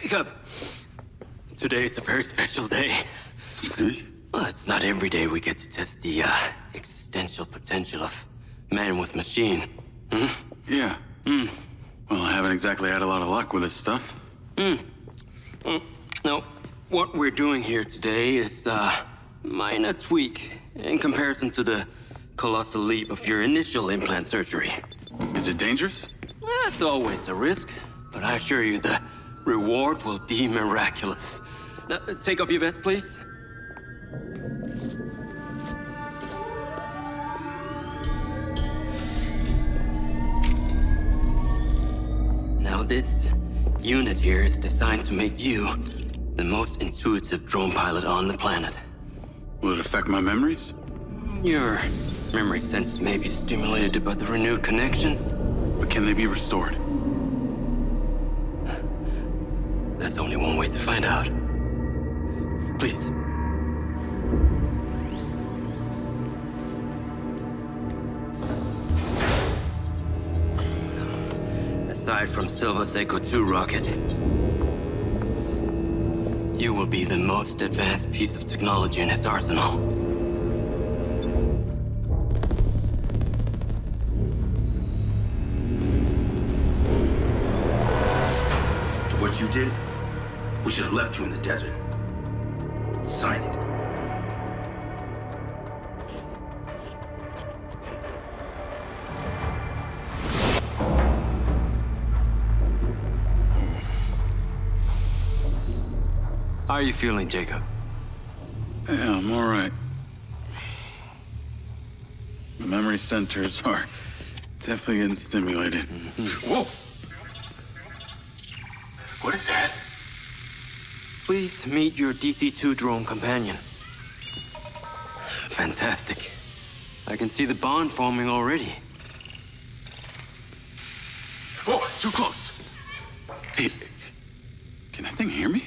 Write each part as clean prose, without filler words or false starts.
Jacob! Today is a very special day. Okay. Well, it's not every day we get to test the existential potential of man with machine. Hmm? Yeah. Well, I haven't exactly had a lot of luck with this stuff. No, what we're doing here today is a minor tweak in comparison to the colossal leap of your initial implant surgery. Is it dangerous? That's always a risk, but I assure you the reward will be miraculous. Now, take off your vest, please. Now this unit here is designed to make you the most intuitive drone pilot on the planet. Will it affect my memories? Your memory sense may be stimulated by the renewed connections. But can they be restored? There's only one way to find out. Please. Aside from Silva's Echo 2 rocket, you will be the most advanced piece of technology in his arsenal. What you did, we should have left you in the desert. Sign it. How are you feeling, Jacob? Yeah, I'm all right. The memory centers are definitely getting stimulated. Whoa! What is that? Please meet your DC-2 drone companion. Fantastic. I can see the bond forming already. Whoa, too close. Hey, can that thing hear me?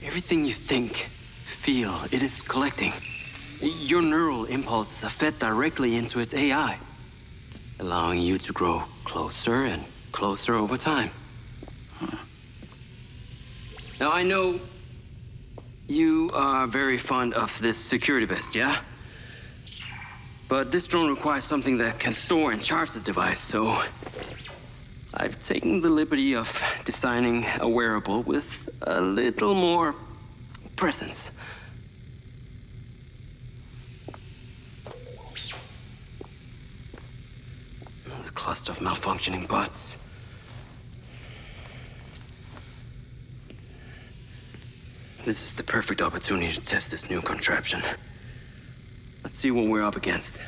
Everything you think, feel, it is collecting. Your neural impulses are fed directly into its AI, allowing you to grow closer and closer over time. Now, I know you are very fond of this security vest, yeah? But this drone requires something that can store and charge the device, so I've taken the liberty of designing a wearable with a little more presence. The cluster of malfunctioning bots. This is the perfect opportunity to test this new contraption. Let's see what we're up against.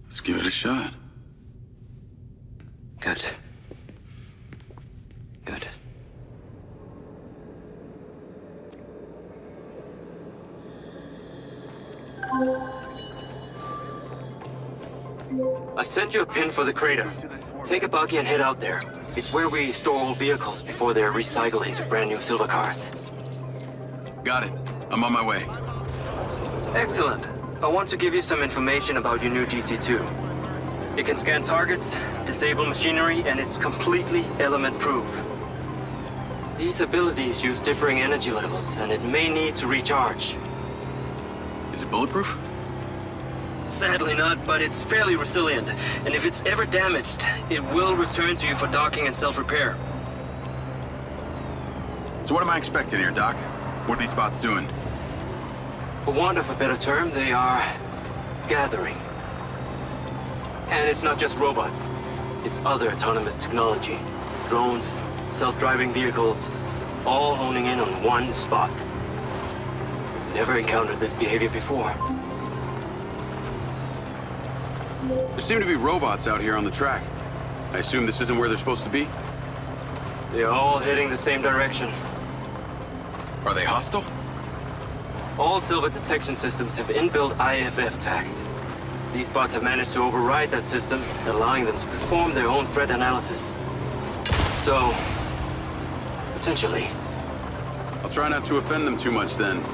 Let's give it a shot. Good. Good. I sent you a pin for the crater. Take a buggy and head out there. It's where we store old vehicles before they're recycled into brand new silver cars. Got it. I'm on my way. Excellent. I want to give you some information about your new DC-2. It can scan targets, disable machinery, and it's completely element-proof. These abilities use differing energy levels, and it may need to recharge. Is it bulletproof? Sadly not, but it's fairly resilient, and if it's ever damaged, it will return to you for docking and self-repair. So what am I expecting here, Doc? What are these bots doing? For want of a better term, they are gathering. And it's not just robots. It's other autonomous technology. Drones, self-driving vehicles, all honing in on one spot. Never encountered this behavior before. There seem to be robots out here on the track. I assume this isn't where they're supposed to be? They're all heading the same direction. Are they hostile? All Silva detection systems have inbuilt IFF tags. These bots have managed to override that system, allowing them to perform their own threat analysis. So, potentially. I'll try not to offend them too much then.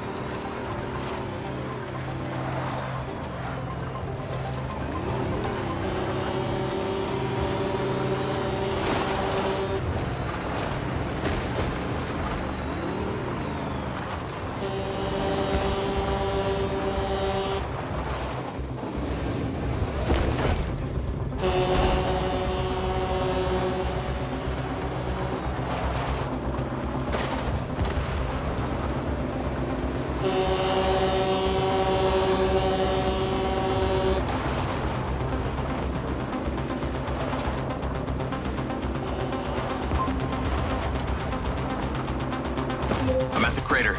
crater.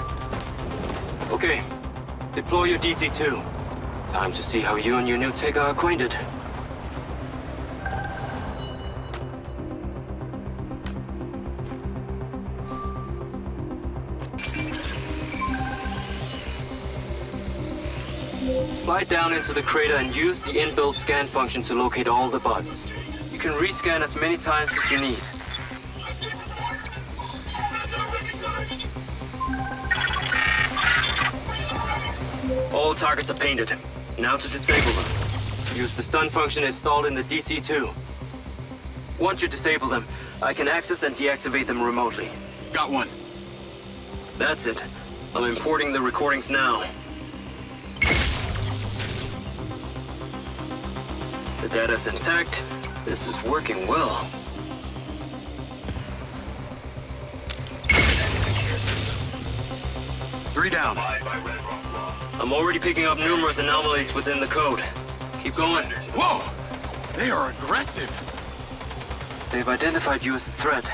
Okay, deploy your DC-2. Time to see how you and your new tech are acquainted. Fly down into the crater and use the inbuilt scan function to locate all the buds. You can rescan as many times as you need. All targets are painted. Now to disable them. Use the stun function installed in the DC-2. Once you disable them, I can access and deactivate them remotely. Got one. That's it. I'm importing the recordings now. The data's intact. This is working well. Three down. I'm already picking up numerous anomalies within the code. Keep going. Whoa! They are aggressive. They've identified you as a threat.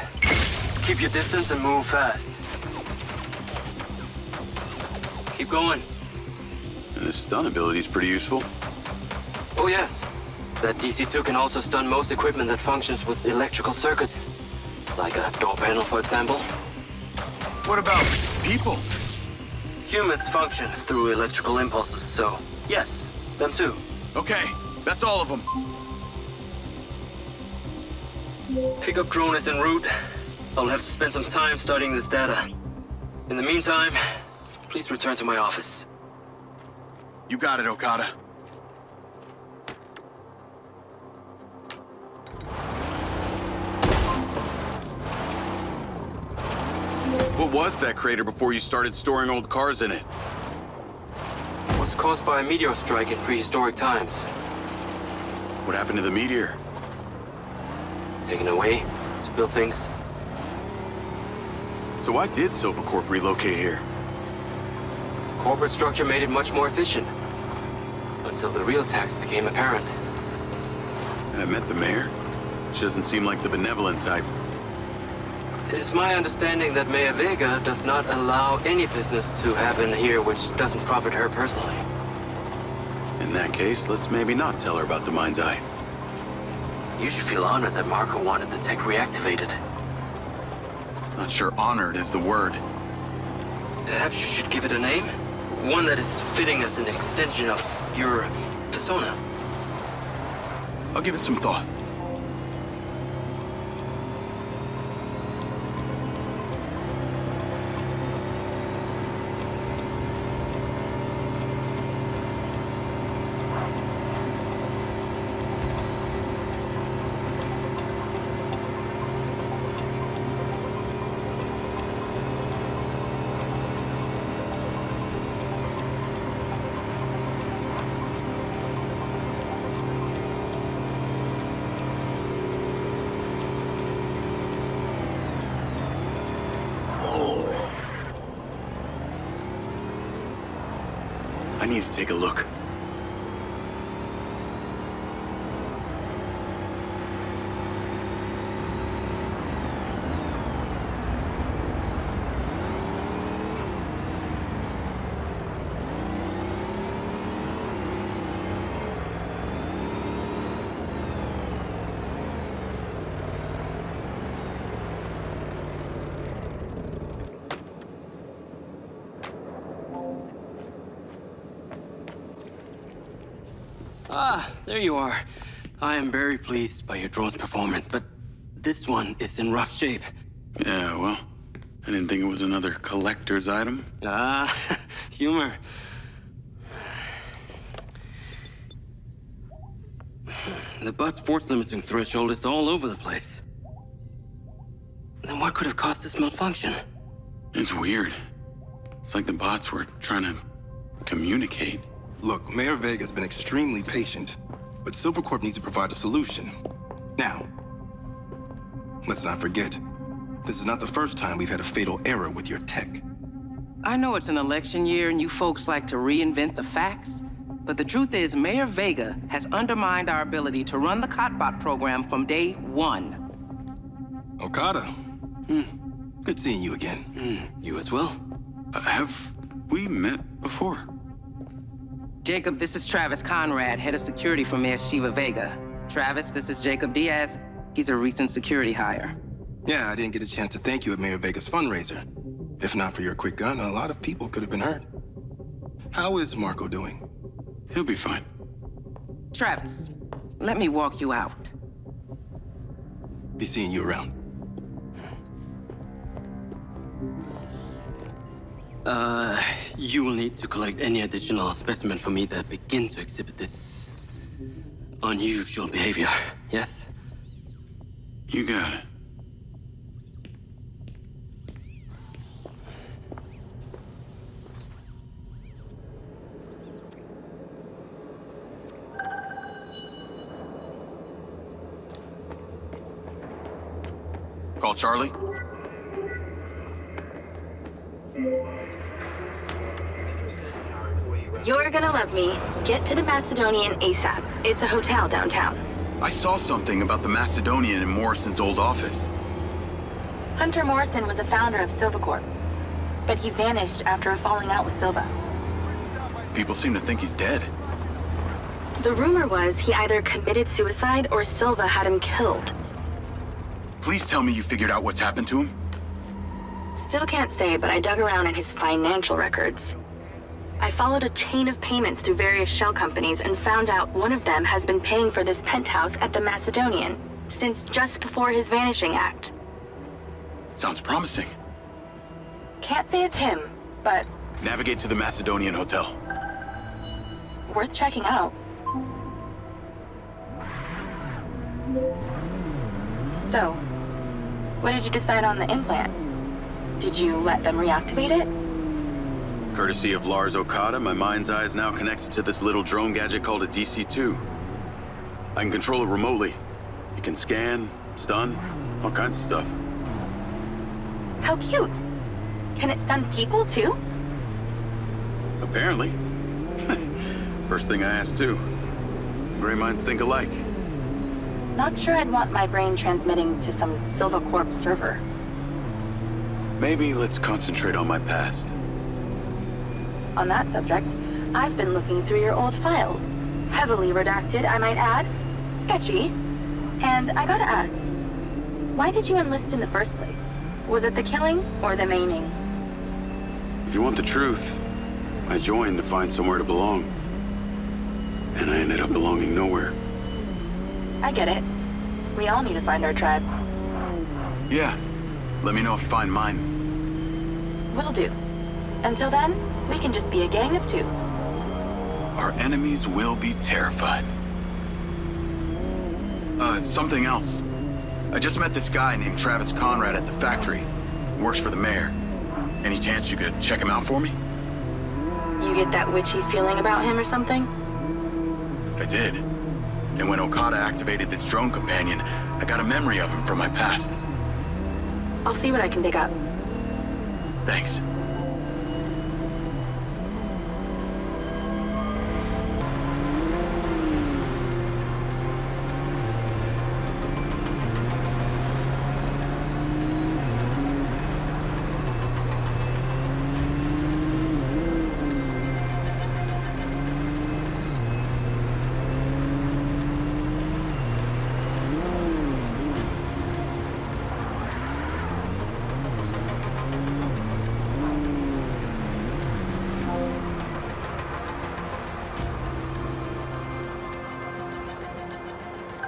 Keep your distance and move fast. Keep going. And this stun ability is pretty useful. Oh yes. That DC-2 can also stun most equipment that functions with electrical circuits. Like a door panel, for example. What about people? Humans function through electrical impulses, so yes, them too. Okay, that's all of them. Pickup drone is en route. I'll have to spend some time studying this data. In the meantime, please return to my office. You got it, Okada. What was that crater before you started storing old cars in it? Was caused by a meteor strike in prehistoric times. What happened to the meteor? Taken away to build things. So why did Silvercorp relocate here? Corporate structure made it much more efficient. Until the real tax became apparent. I met the mayor. She doesn't seem like the benevolent type. It's my understanding that Mayor Vega does not allow any business to happen here which doesn't profit her personally. In that case, let's maybe not tell her about the MindsEye. You should feel honored that Marco wanted the tech reactivated. Not sure honored is the word. Perhaps you should give it a name? One that is fitting as an extension of your persona. I'll give it some thought. I need to take a look. Ah, there you are. I am very pleased by your drone's performance, but this one is in rough shape. Yeah, well, I didn't think it was another collector's item. Ah, humor. The bud's force limiting threshold is all over the place. Then what could have caused this malfunction? It's weird. It's like the bots were trying to communicate. Look, Mayor Vega's been extremely patient, but Silvercorp needs to provide a solution. Now, let's not forget, this is not the first time we've had a fatal error with your tech. I know it's an election year and you folks like to reinvent the facts, but the truth is Mayor Vega has undermined our ability to run the Cotbot program from day one. Okada. Good seeing you again. You as well. Have we met before? Jacob, this is Travis Conrad, head of security for Mayor Shiva Vega. Travis, this is Jacob Diaz. He's a recent security hire. Yeah, I didn't get a chance to thank you at Mayor Vega's fundraiser. If not for your quick gun, a lot of people could have been hurt. How is Marco doing? He'll be fine. Travis, let me walk you out. Be seeing you around. You will need to collect any additional specimen for me that begin to exhibit this unusual behavior, yes? You got it. Call Charlie. You're gonna love me. Get to the Macedonian ASAP. It's a hotel downtown. I saw something about the Macedonian in Morrison's old office. Hunter Morrison was a founder of Silva Corp, but he vanished after a falling out with Silva. People seem to think he's dead. The rumor was he either committed suicide or Silva had him killed. Please tell me you figured out what's happened to him. Still can't say, but I dug around in his financial records. I followed a chain of payments through various shell companies and found out one of them has been paying for this penthouse at the Macedonian since just before his vanishing act. Sounds promising. Can't say it's him, but Navigate to the Macedonian Hotel. worth checking out. So, what did you decide on the implant? Did you let them reactivate it? Courtesy of Lars Okada, my mind's eye is now connected to this little drone gadget called a DC-2. I can control it remotely. It can scan, stun, all kinds of stuff. How cute. Can it stun people too? Apparently. First thing I asked too. Gray minds think alike. Not sure I'd want my brain transmitting to some Silva Corp server. Maybe let's concentrate on my past. On that subject, I've been looking through your old files. Heavily redacted, I might add. Sketchy. And I gotta ask, why did you enlist in the first place? Was it the killing or the maiming? If you want the truth, I joined to find somewhere to belong. And I ended up belonging nowhere. I get it. We all need to find our tribe. Yeah. Let me know if you find mine. Will do. Until then, we can just be a gang of two. Our enemies will be terrified. Something else. I just met this guy named Travis Conrad at the factory. He works for the mayor. Any chance you could check him out for me? You get that witchy feeling about him or something? I did. And when Okada activated this drone companion, I got a memory of him from my past. I'll see what I can dig up. Thanks.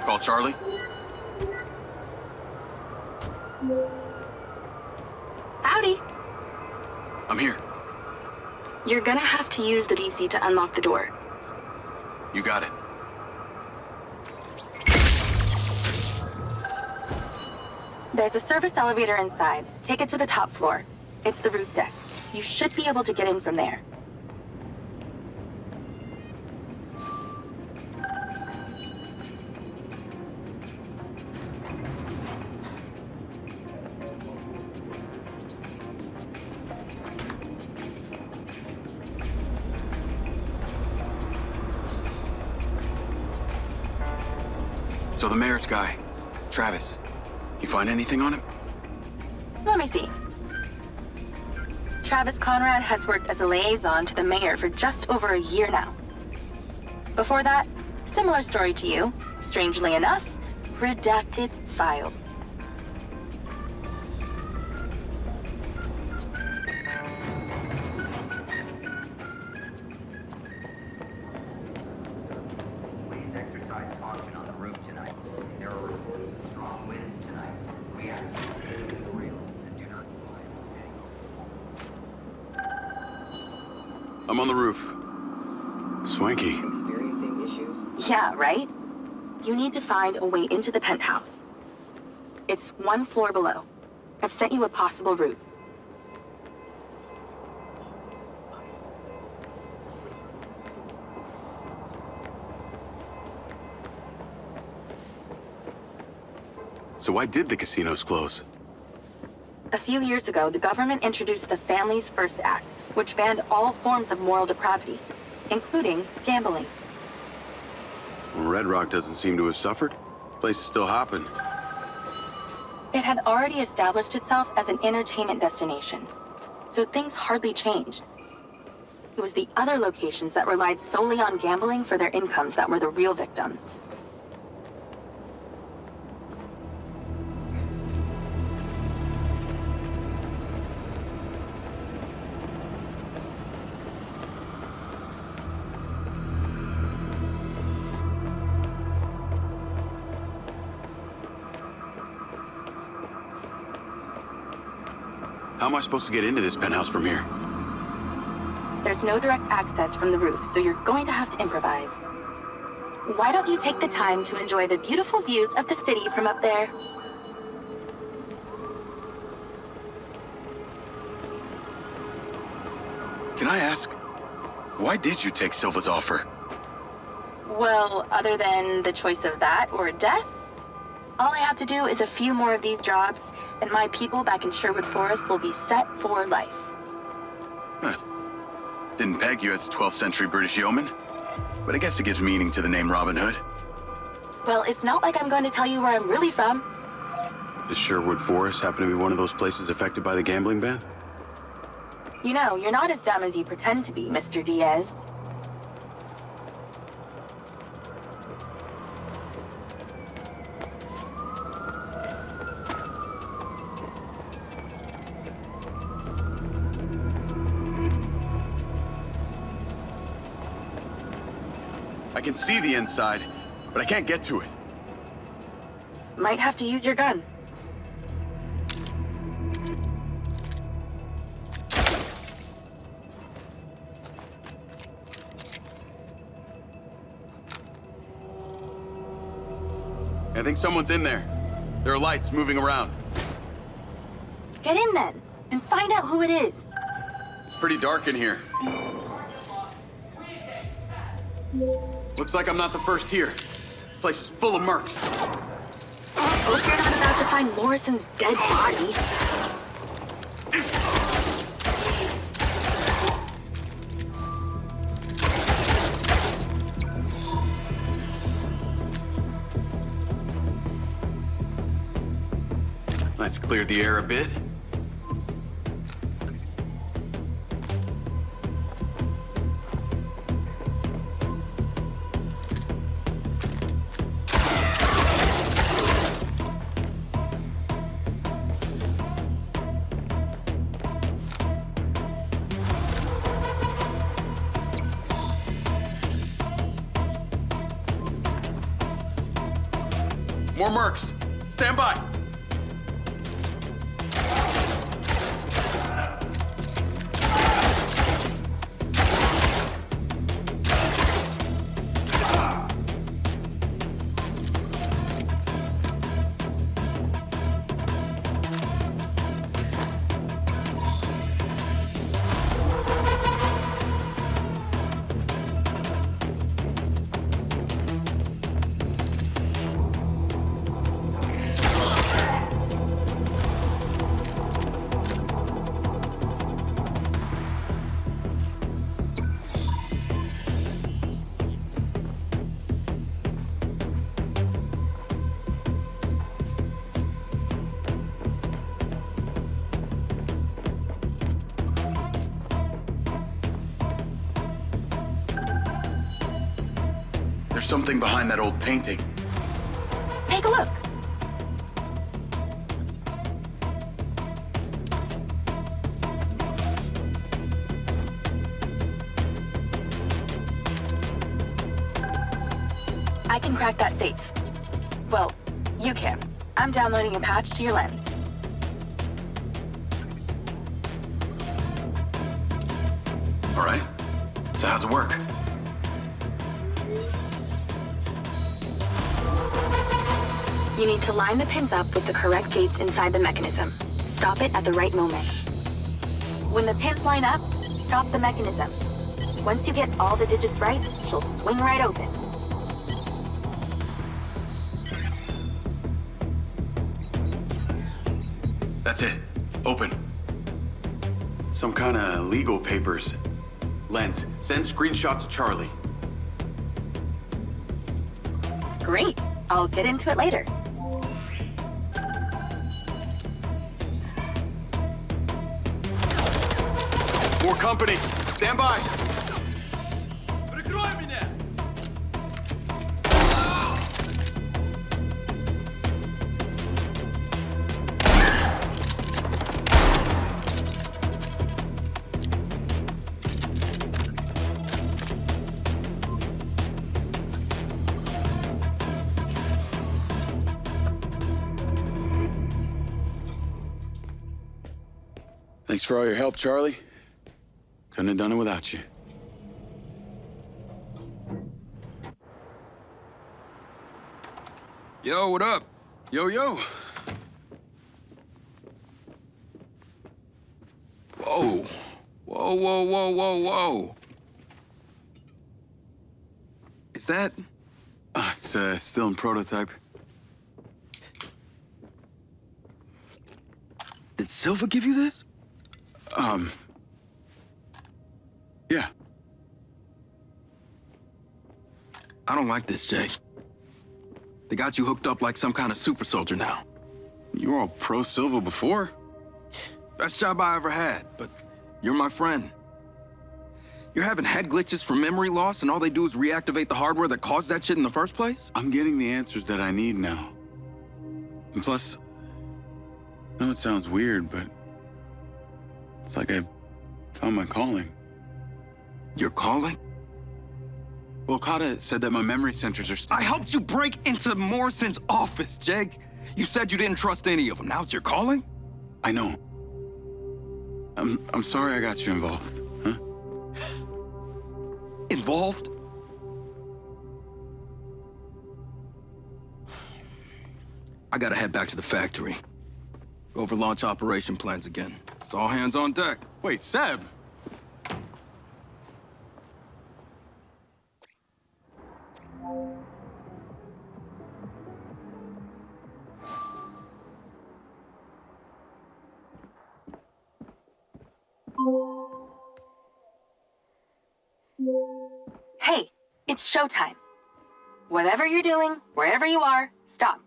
Call Charlie. Howdy. I'm here. You're gonna have to use the DC to unlock the door. You got it. There's a service elevator inside. Take it to the top floor. It's the roof deck. You should be able to get in from there. So the mayor's guy, Travis, you find anything on him? Let me see. Travis Conrad has worked as a liaison to the mayor for just over a year now. Before that, similar story to you. Strangely enough, redacted files. Exercise caution on the roof tonight. There are reports of strong winds tonight. We ask you to stay within the railings and do not fly heading over. I'm on the roof. Swanky. Experiencing issues? Yeah, right? You need to find a way into the penthouse. It's one floor below. I've sent you a possible route. So why did the casinos close? A few years ago, the government introduced the Families First Act, which banned all forms of moral depravity, including gambling. Red Rock doesn't seem to have suffered. Place is still hopping. It had already established itself as an entertainment destination, so things hardly changed. It was the other locations that relied solely on gambling for their incomes that were the real victims. How am I supposed to get into this penthouse from here? There's no direct access from the roof, so you're going to have to improvise. Why don't you take the time to enjoy the beautiful views of the city from up there? Can I ask, why did you take Silva's offer? Well, other than the choice of that or death, all I have to do is a few more of these jobs, and my people back in Sherwood Forest will be set for life. Huh. Didn't peg you as a 12th century British yeoman, but I guess it gives meaning to the name Robin Hood. Well, it's not like I'm going to tell you where I'm really from. Does Sherwood Forest happen to be one of those places affected by the gambling ban? You know, you're not as dumb as you pretend to be, Mr. Diaz. I can see the inside, but I can't get to it. Might have to use your gun. I think someone's in there. There are lights moving around. Get in then, and find out who it is. It's pretty dark in here. Looks like I'm not the first here. This place is full of mercs. Hope you're not about to find Morrison's dead body. Let's clear the air a bit. More mercs. Stand by. There's something behind that old painting. Take a look. I can crack that safe. Well, you can. I'm downloading a patch to your lens. All right. So how's it work? You need to line the pins up with the correct gates inside the mechanism. Stop it at the right moment. When the pins line up, stop the mechanism. Once you get all the digits right, she'll swing right open. That's it. Open. Some kind of legal papers. Lens, send screenshot to Charlie. Great. I'll get into it later. More company. Stand by. Thanks for all your help, Charlie. Couldn't have done it without you. Yo, what up? Yo, yo. Whoa. Whoa, whoa, whoa, whoa, whoa. Is that... It's still in prototype. Did Silva give you this? Yeah. I don't like this, Jay. They got you hooked up like some kind of super soldier now. You were all pro-Silva before. Best job I ever had, but you're my friend. You're having head glitches from memory loss, and all they do is reactivate the hardware that caused that shit in the first place? I'm getting the answers that I need now. And plus, I know it sounds weird, but it's like I found my calling. Your calling? Well, Okada said that my memory centers are I helped you break into Morrison's office, Jake. You said you didn't trust any of them. Now it's your calling? I know. I'm sorry I got you involved, huh? Involved? I gotta head back to the factory. Go over launch operation plans again. It's all hands on deck. Wait, Seb! Hey, it's showtime. Whatever you're doing, wherever you are, stop.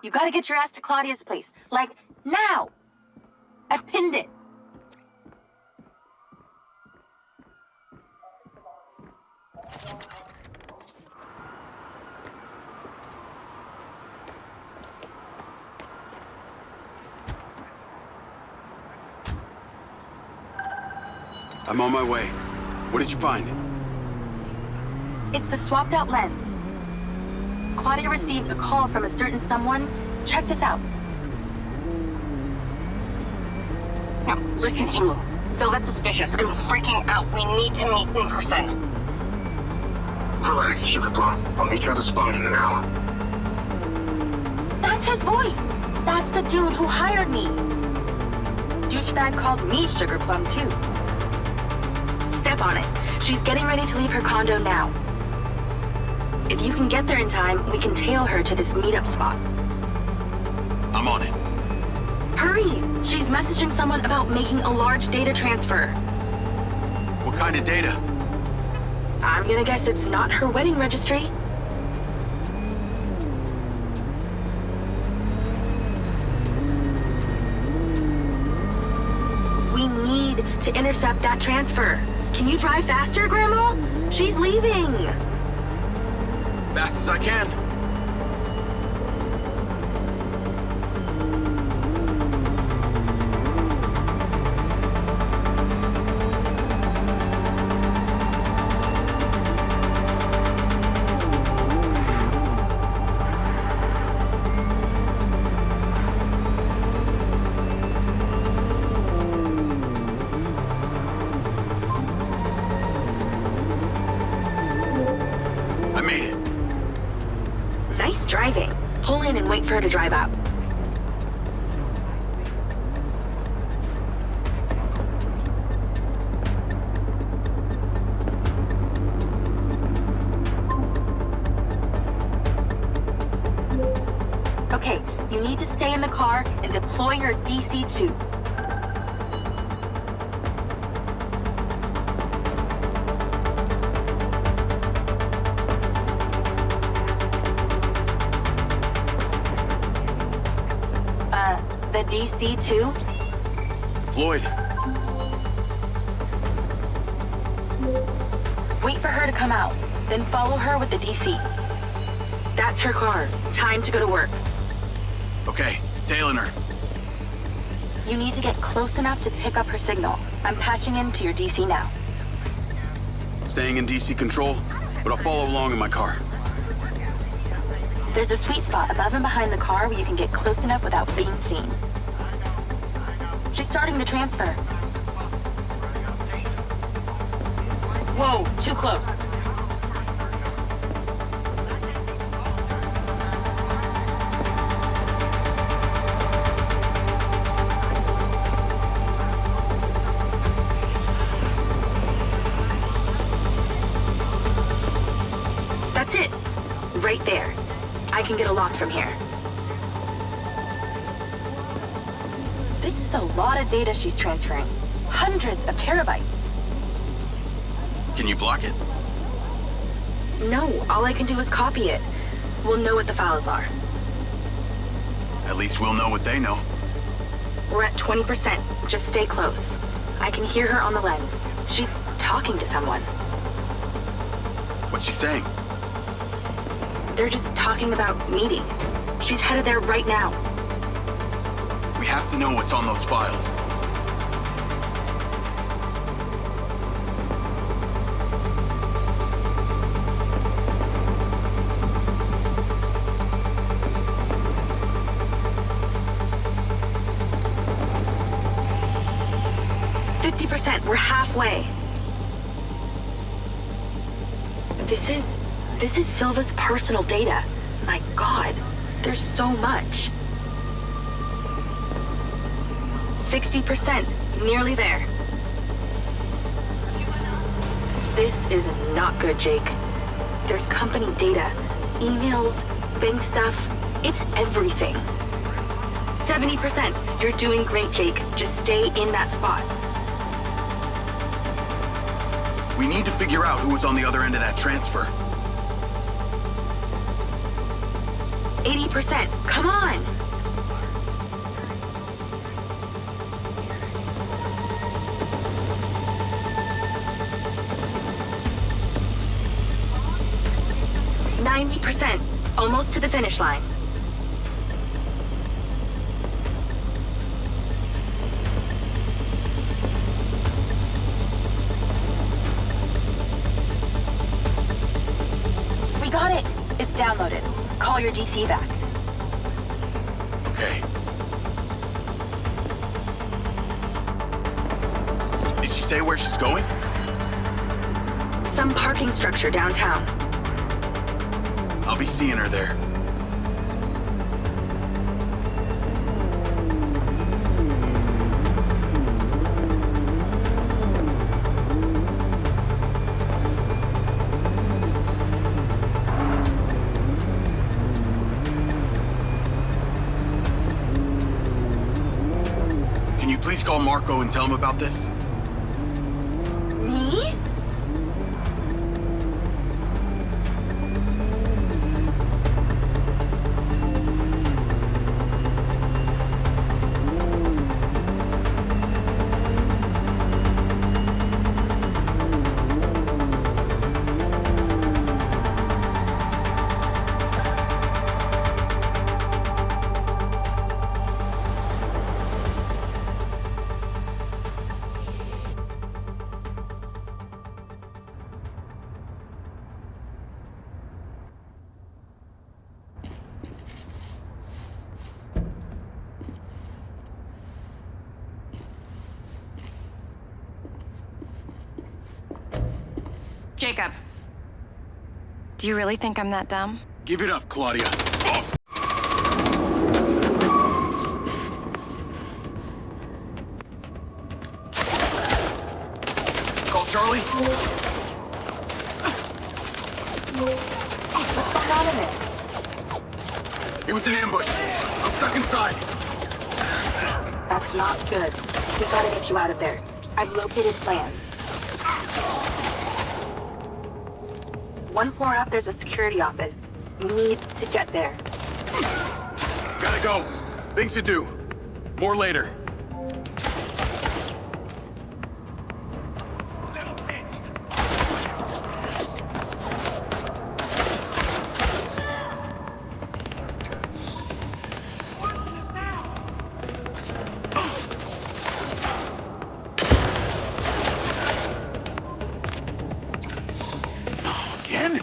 You gotta get your ass to Claudia's place. Like, now! I've pinned it. I'm on my way. What did you find? It's the swapped out lens. Claudia received a call from a certain someone. Check this out. Now, listen to me. Silva's suspicious. I'm freaking out. We need to meet in person. Relax, Sugar Plum. I'll meet you at the spot in an hour. That's his voice. That's the dude who hired me. Douchebag called me Sugar Plum, too. Step on it. She's getting ready to leave her condo now. If you can get there in time, we can tail her to this meetup spot. I'm on it. Hurry! She's messaging someone about making a large data transfer. What kind of data? I'm gonna guess it's not her wedding registry. We need to intercept that transfer. Can you drive faster, Grandma? She's leaving. Fast as I can. I made it. Nice driving. Pull in and wait for her to drive out. Okay, you need to stay in the car and deploy your DC-2. The DC-2? Floyd, Wait for her to come out, then follow her with the DC. That's her car. Time to go to work. okay, tailing her. You need to get close enough to pick up her signal. I'm patching into your DC now. Staying in DC control, but I'll follow along in my car. There's a sweet spot above and behind the car where you can get close enough without being seen. She's starting the transfer. Whoa, too close. That's it. Right there. I can get a lock from here. This is a lot of data she's transferring. Hundreds of terabytes. Can you block it? No, all I can do is copy it. We'll know what the files are. At least we'll know what they know. We're at 20%. Just stay close. I can hear her on the lens. She's talking to someone. What's she saying? They're just talking about meeting. She's headed there right now. We have to know what's on those files. We're halfway. This is Silva's personal data. My God, there's so much. 60%, nearly there. This is not good, Jake. There's company data, emails, bank stuff. It's everything. 70%. You're doing great, Jake. Just stay in that spot. We need to figure out who was on the other end of that transfer. 80%. Come on! %. Almost to the finish line. We got it. It's downloaded. Call your DC back. Okay. Did she say where she's going? Some parking structure downtown. I'll be seeing her there. Can you please call Marco and tell him about this? Me? Jacob. Do you really think I'm that dumb? Give it up, Claudia. Call Charlie. What's going on in there? It was an ambush. I'm stuck inside. That's not good. We gotta get you out of there. I've located plans. One floor up, there's a security office. You need to get there. Gotta go. Things to do. More later. Again?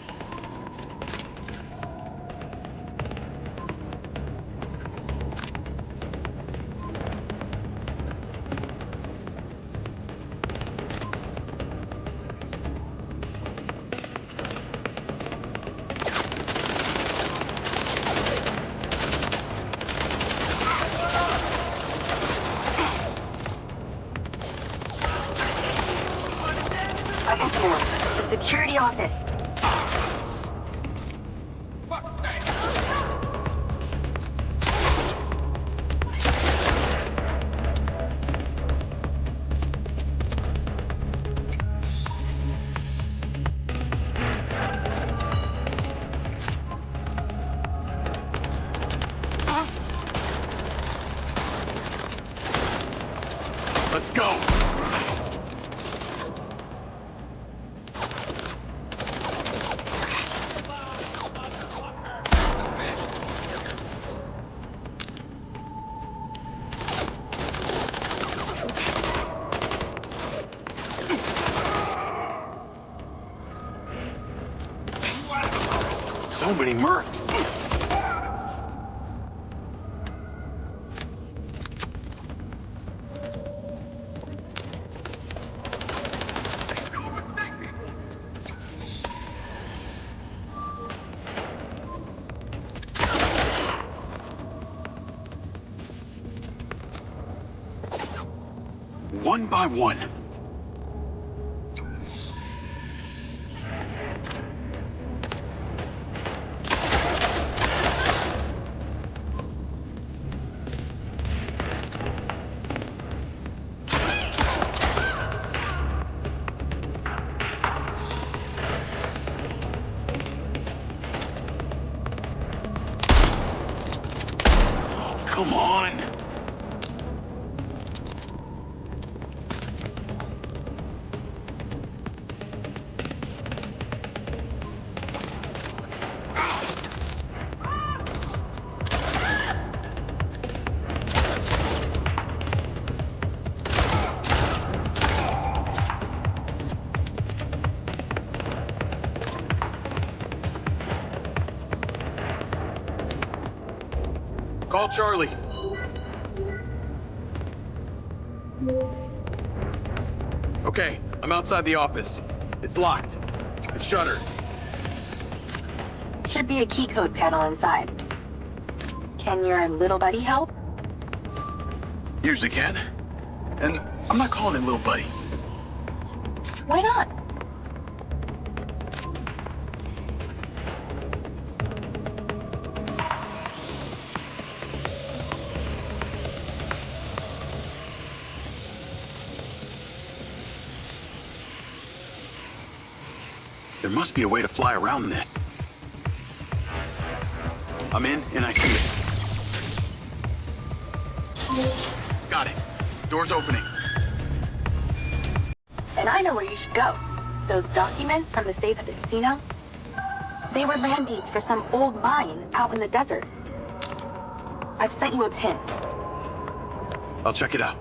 I got more. The security office. Let's go. So many mercs. One by one. Come on. Call Charlie. Okay, I'm outside the office. It's locked. It's shuttered. Should be a key code panel inside. Can your little buddy help? Usually can. And I'm not calling him little buddy. Why not? There must be a way to fly around this. I'm in, and I see it. Got it. Door's opening. And I know where you should go. Those documents from the safe at the casino? They were land deeds for some old mine out in the desert. I've sent you a pin. I'll check it out.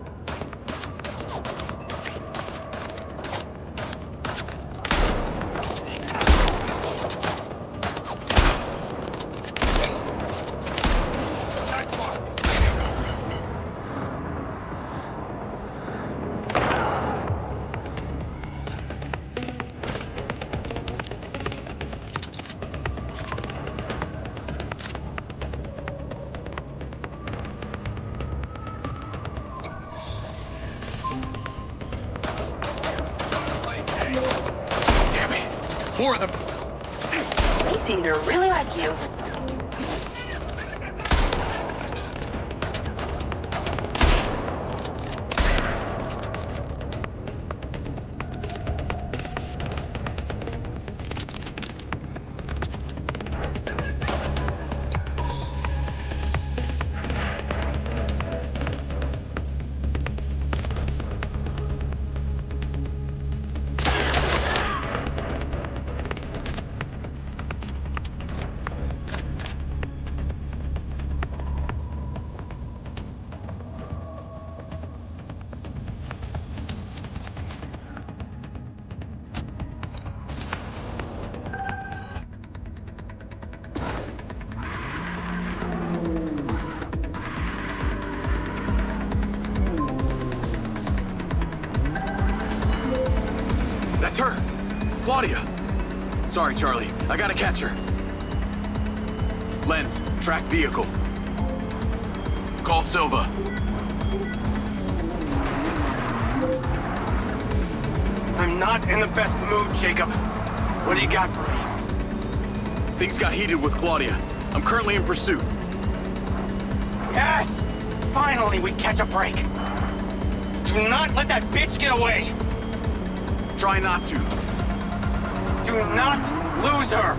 4 of them. They seem to really like you. That's her! Claudia! Sorry, Charlie. I gotta catch her. Lens, track vehicle. Call Silva. I'm not in the best mood, Jacob. What do you got for me? Things got heated with Claudia. I'm currently in pursuit. Yes! Finally, we catch a break. Do not let that bitch get away! Try not to. Do not lose her!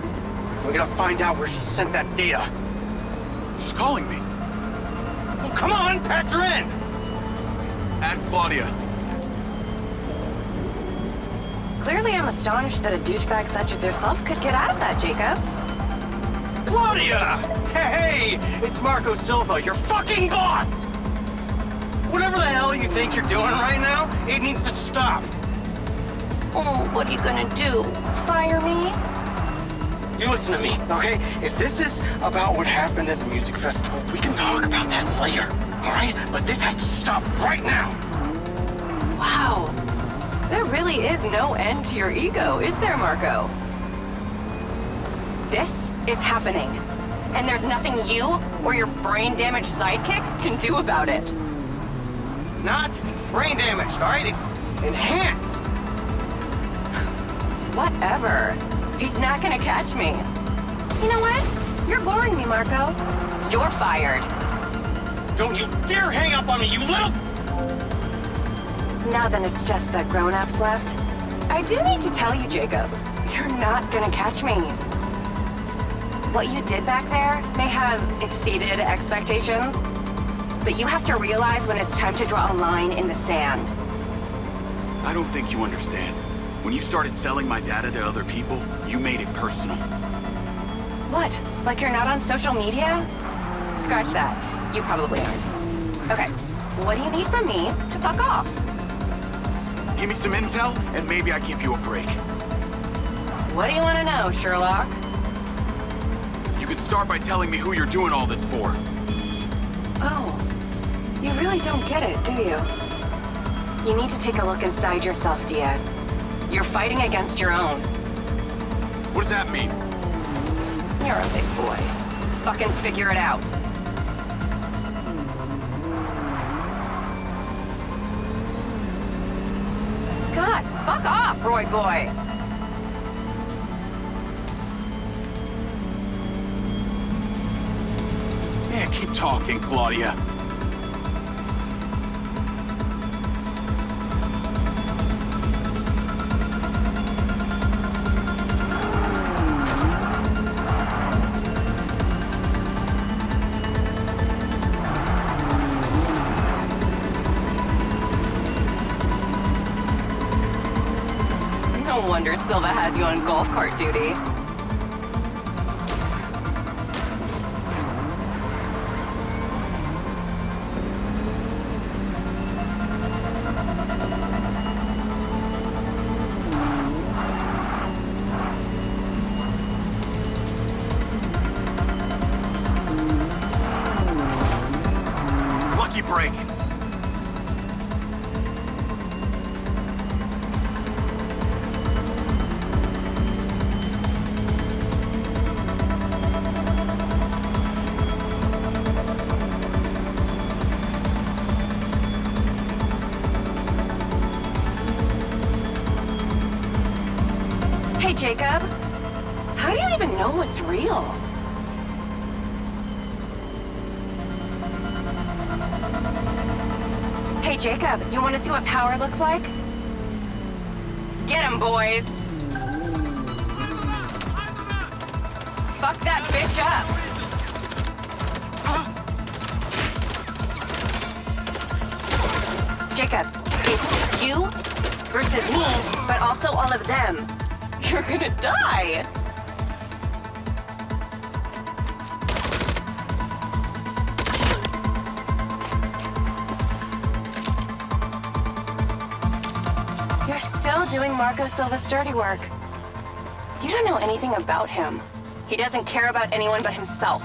We're gonna find out where she sent that data. She's calling me. Well, come on, patch her in! Add Claudia. Clearly, I'm astonished that a douchebag such as yourself could get out of that, Jacob. Claudia! Hey, it's Marco Silva, your fucking boss! Whatever the hell you think you're doing right now, it needs to stop. Oh, what are you gonna do? Fire me? You listen to me, okay? If this is about what happened at the music festival, we can talk about that later, all right? But this has to stop right now. Wow. There really is no end to your ego, is there, Marco? This is happening. And there's nothing you or your brain-damaged sidekick can do about it. Not brain damage, all right? Enhanced. Whatever. He's not gonna catch me. You know what? You're boring me, Marco. You're fired. Don't you dare hang up on me, you little... Now then it's just the grown-ups left. I do need to tell you, Jacob, you're not gonna catch me. What you did back there may have exceeded expectations, but you have to realize when it's time to draw a line in the sand. I don't think you understand. When you started selling my data to other people, you made it personal. What? Like you're not on social media? Scratch that. You probably aren't. Okay, what do you need from me to fuck off? Give me some intel, and maybe I give you a break. What do you want to know, Sherlock? You can start by telling me who you're doing all this for. Oh, you really don't get it, do you? You need to take a look inside yourself, Diaz. You're fighting against your own. What does that mean? You're a big boy. Fucking figure it out. God, fuck off, Roy boy! Yeah, keep talking, Claudia. No wonder Silva has you on golf cart duty. Lucky break. Jacob? How do you even know what's real? Hey, Jacob, you want to see what power looks like? Get him, boys! Fuck that bitch up! Jacob, it's you versus me, but also all of them. You're gonna die! You're still doing Marco Silva's dirty work. You don't know anything about him. He doesn't care about anyone but himself.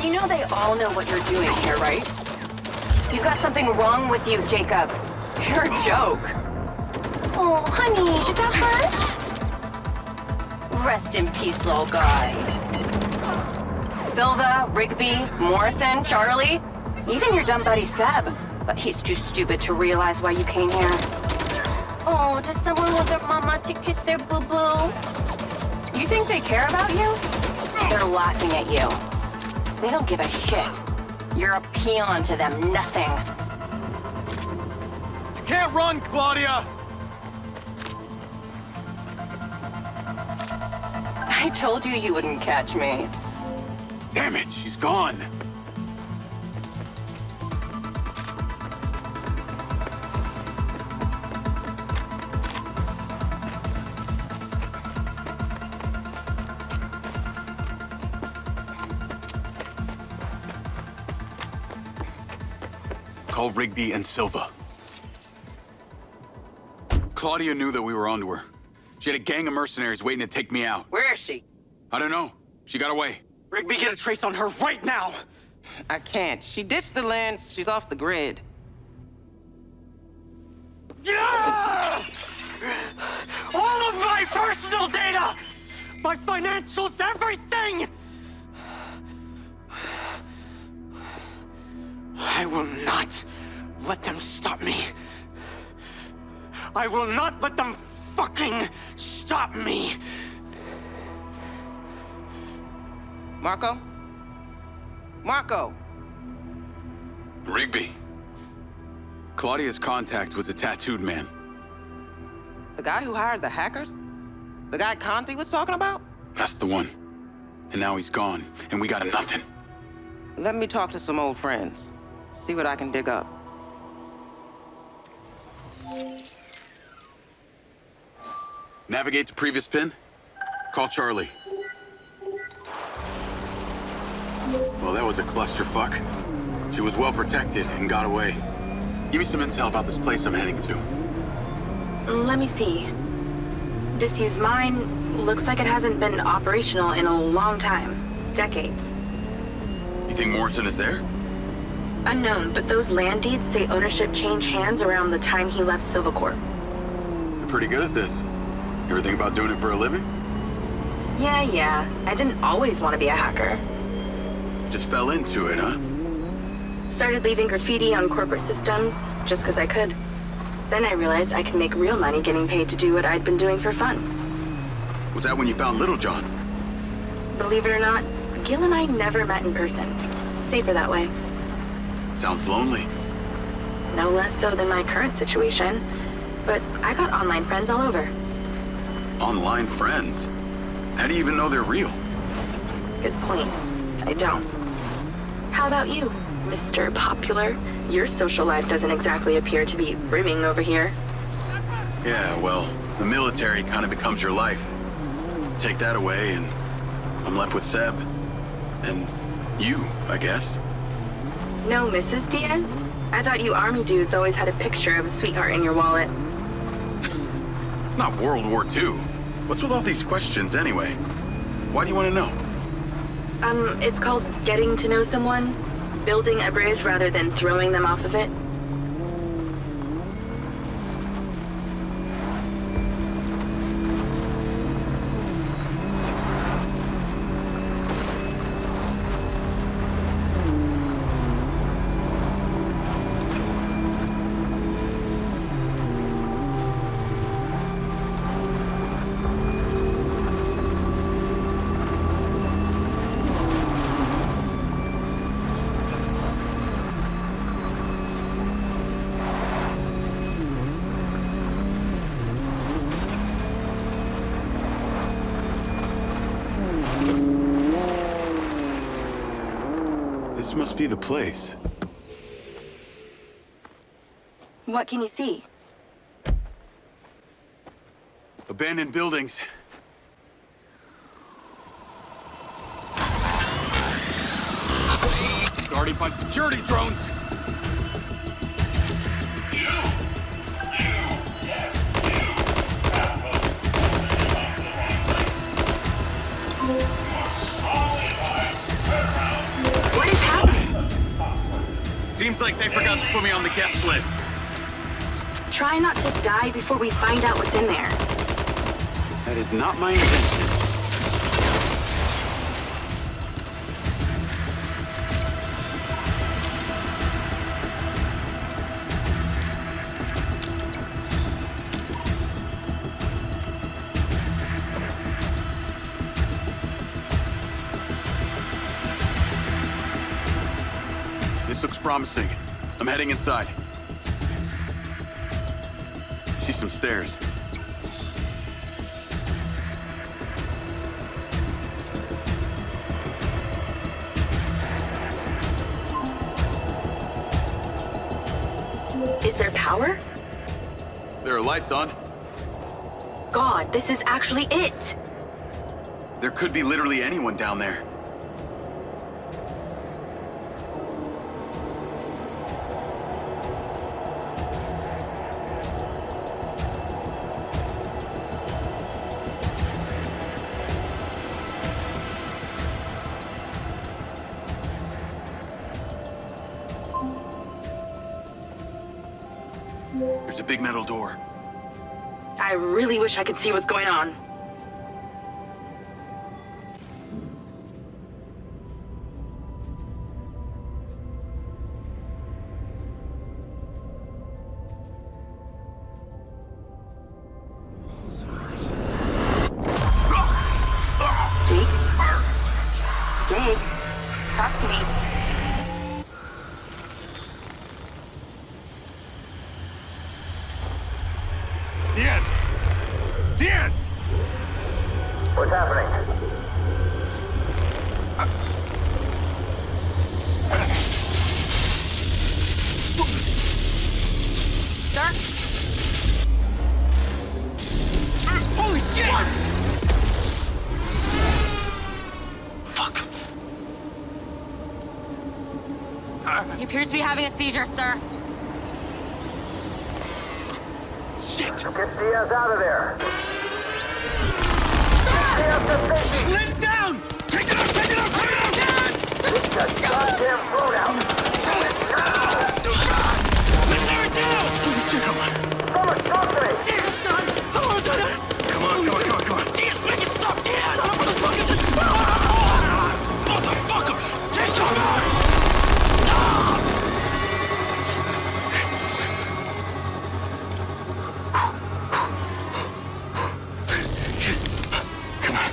You know they all know what you're doing here, right? You've got something wrong with you, Jacob. You're a joke. Oh, honey, did that hurt? Rest in peace, little guy. Silva, Rigby, Morrison, Charlie, even your dumb buddy Seb. But he's too stupid to realize why you came here. Oh, does someone want their mama to kiss their boo-boo? You think they care about you? They're laughing at you. They don't give a shit. You're a peon to them, nothing. You can't run, Claudia! I told you you wouldn't catch me. Damn it, she's gone. Call Rigby and Silva. Claudia knew that we were onto her. She had a gang of mercenaries waiting to take me out. Where is she? I don't know. She got away. Rigby, get a trace on her right now! I can't. She ditched the lens. She's off the grid. Yeah! All of my personal data! My financials, everything! I will not let them stop me. I will not let them fucking stop me. Marco? Marco! Rigby. Claudia's contact was a tattooed man. The guy who hired the hackers? The guy Conti was talking about? That's the one. And now he's gone, and we got nothing. Let me talk to some old friends. See what I can dig up. Navigate to previous pin. Call Charlie. Well, that was a clusterfuck. She was well protected and got away. Give me some intel about this place I'm heading to. Let me see. Disused mine looks like it hasn't been operational in a long time. Decades. You think Morrison is there? Unknown, but those land deeds say ownership changed hands around the time he left Silvacorp. You're pretty good at this. You ever think about doing it for a living? Yeah. I didn't always want to be a hacker. Just fell into it, huh? Started leaving graffiti on corporate systems just because I could. Then I realized I can make real money getting paid to do what I'd been doing for fun. Was that when you found Little John? Believe it or not, Gil and I never met in person. Safer that way. Sounds lonely. No less so than my current situation. But I got online friends all over. Online friends? How do you even know they're real? Good point. I don't. How about you, Mr. Popular? Your social life doesn't exactly appear to be brimming over here. Yeah, well, the military kind of becomes your life. Take that away and I'm left with Seb. And you, I guess. No, Mrs. Diaz? I thought you army dudes always had a picture of a sweetheart in your wallet. It's not World War II. What's with all these questions anyway? Why do you want to know? It's called getting to know someone. Building a bridge rather than throwing them off of it. must be the place. What can you see? Abandoned buildings. Guarded by security drones. What is happening? Seems like they forgot to put me on the guest list. Try not to die before we find out what's in there. That is not my intention. This looks promising. I'm heading inside. I see some stairs. Is there power? There are lights on. God, this is actually it! There could be literally anyone down there. There's a big metal door. I really wish I could see what's going on. Jake, talk to me. Diaz! What's happening? Sir? Holy shit! Fuck. He appears to be having a seizure, sir. Shit! Get Diaz out of there! Lights down! Take it up! Take it up! Take it up! Get that goddamn phone out! Let's tear it down! Holy shit, come on! Someone talk to me! Diaz, done! Come on. Diaz, make it stop! Diaz! Motherfucker! Take him out! Come on.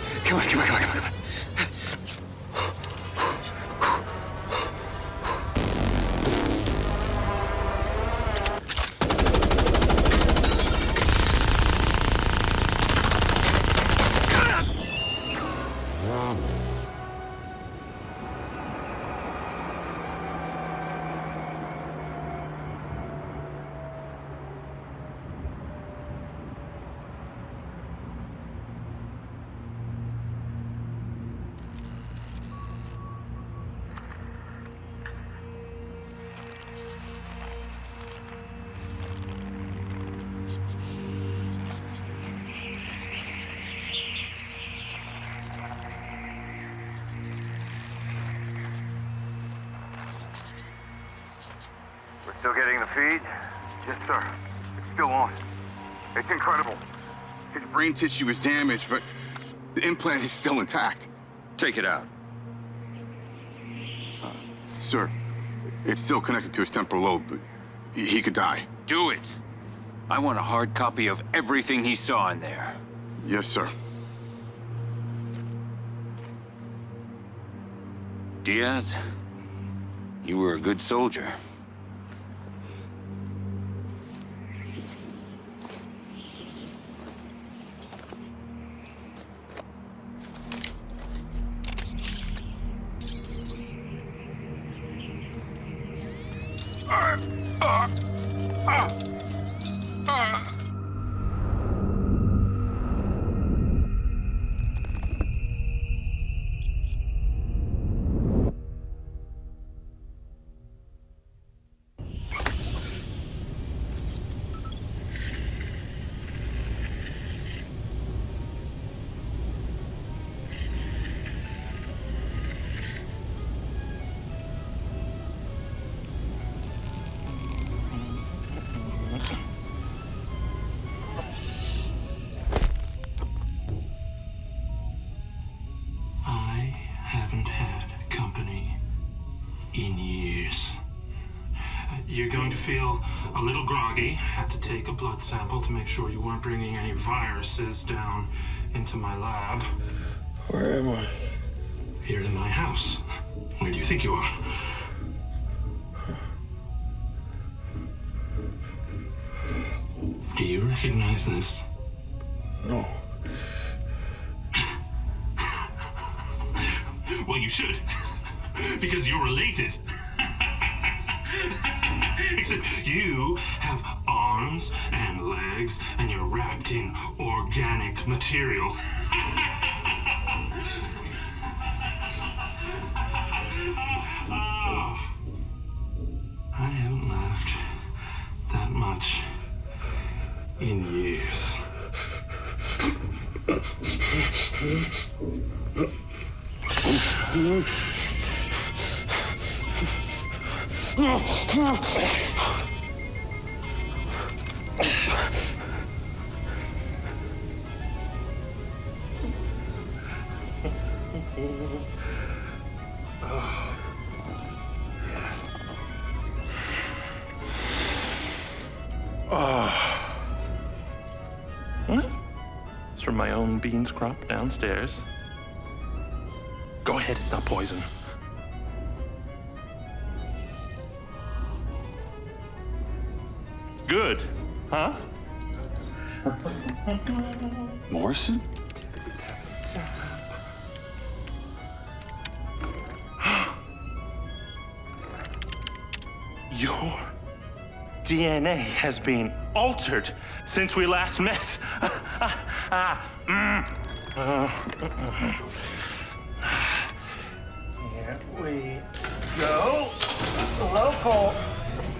Still getting the feed? Yes, sir. It's still on. It's incredible. His brain tissue is damaged, but the implant is still intact. Take it out. Sir, it's still connected to his temporal lobe, but he could die. Do it. I want a hard copy of everything he saw in there. Yes, sir. Diaz, you were a good soldier. haven't had company in years. You're going to feel a little groggy. Had to take a blood sample to make sure you weren't bringing any viruses down into my lab. Where am I? Here in my house. Where do you think you are? Do you recognize this? No. Well, you should. Because you're related. Except you have arms and legs, and you're wrapped in organic material. I haven't laughed that much in years. It's from my own beans crop downstairs. Go ahead, it's not poison. Good, huh? Morrison? Your DNA has been altered since we last met. Here we go. Local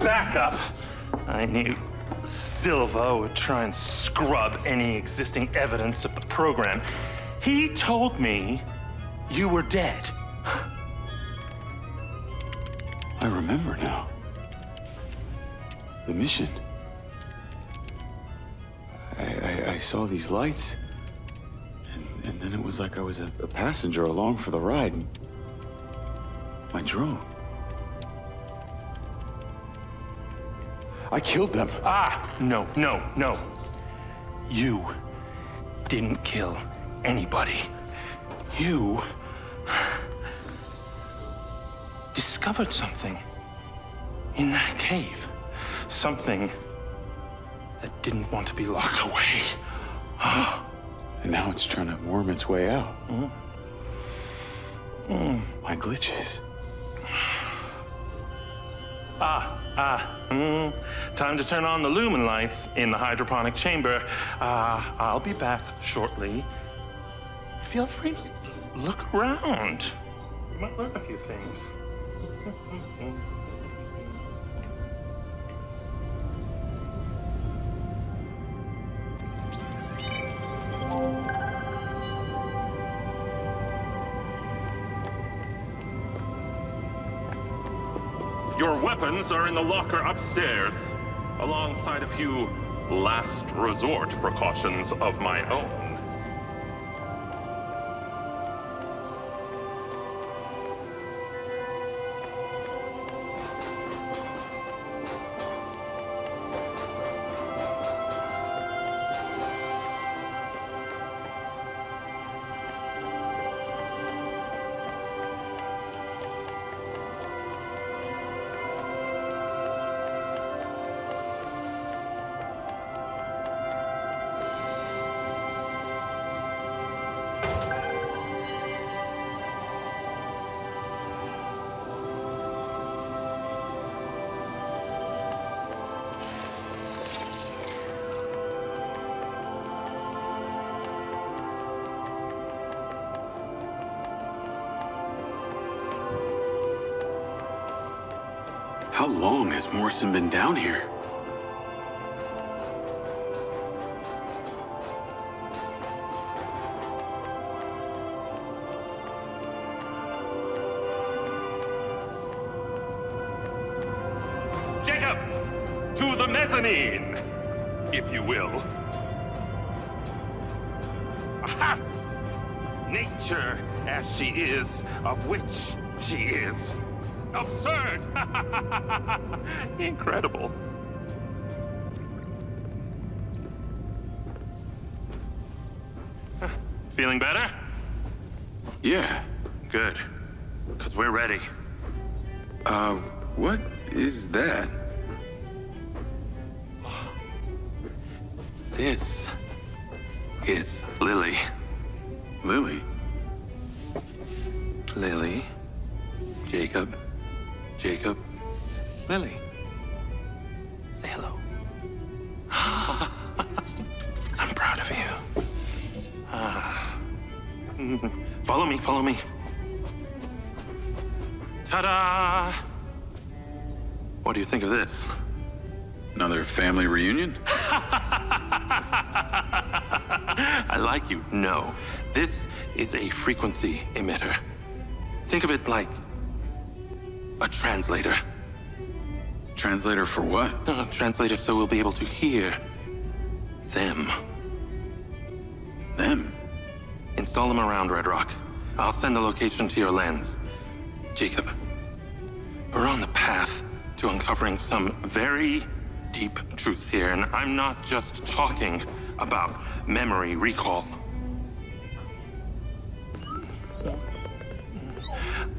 backup. I knew Silva would try and scrub any existing evidence of the program. He told me you were dead. I remember now. The mission. I saw these lights, and then it was like I was a passenger along for the ride. My drone. I killed them. No. You didn't kill anybody. You discovered something in that cave. Something that didn't want to be locked away. And now it's trying to worm its way out. My glitches. Time to turn on the lumen lights in the hydroponic chamber. I'll be back shortly. Feel free to look around. You might learn a few things. Your weapons are in the locker upstairs, alongside a few last resort precautions of my own. How long has Morrison been down here? Jacob! To the mezzanine, if you will. Aha! Nature as she is, of which she is. Absurd! Incredible. Feeling better? Yeah. Good. Because we're ready. What is that? This is Lily. Lily? Lily. Jacob. Jacob. Lily. Say hello. I'm proud of you. Follow me, follow me. Ta-da! What do you think of this? Another family reunion? I like you. No. This is a frequency emitter. Think of it like a translator. Translator for what? Translator so we'll be able to hear them. Them? Install them around Red Rock. I'll send a location to your lens. Jacob, we're on the path to uncovering some very deep truths here, and I'm not just talking about memory recall.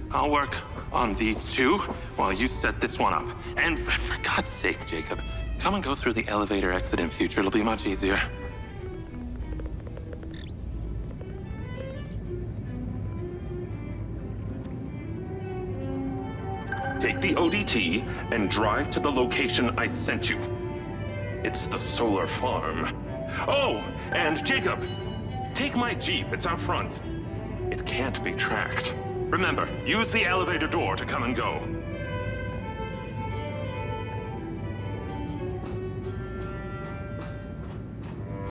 I'll work on these two while you set this one up. And for God's sake, Jacob, come and go through the elevator exit in future. It'll be much easier. Take the ODT and drive to the location I sent you. It's the solar farm. Oh, and Jacob, take my Jeep. It's out front. It can't be tracked. Remember, use the elevator door to come and go.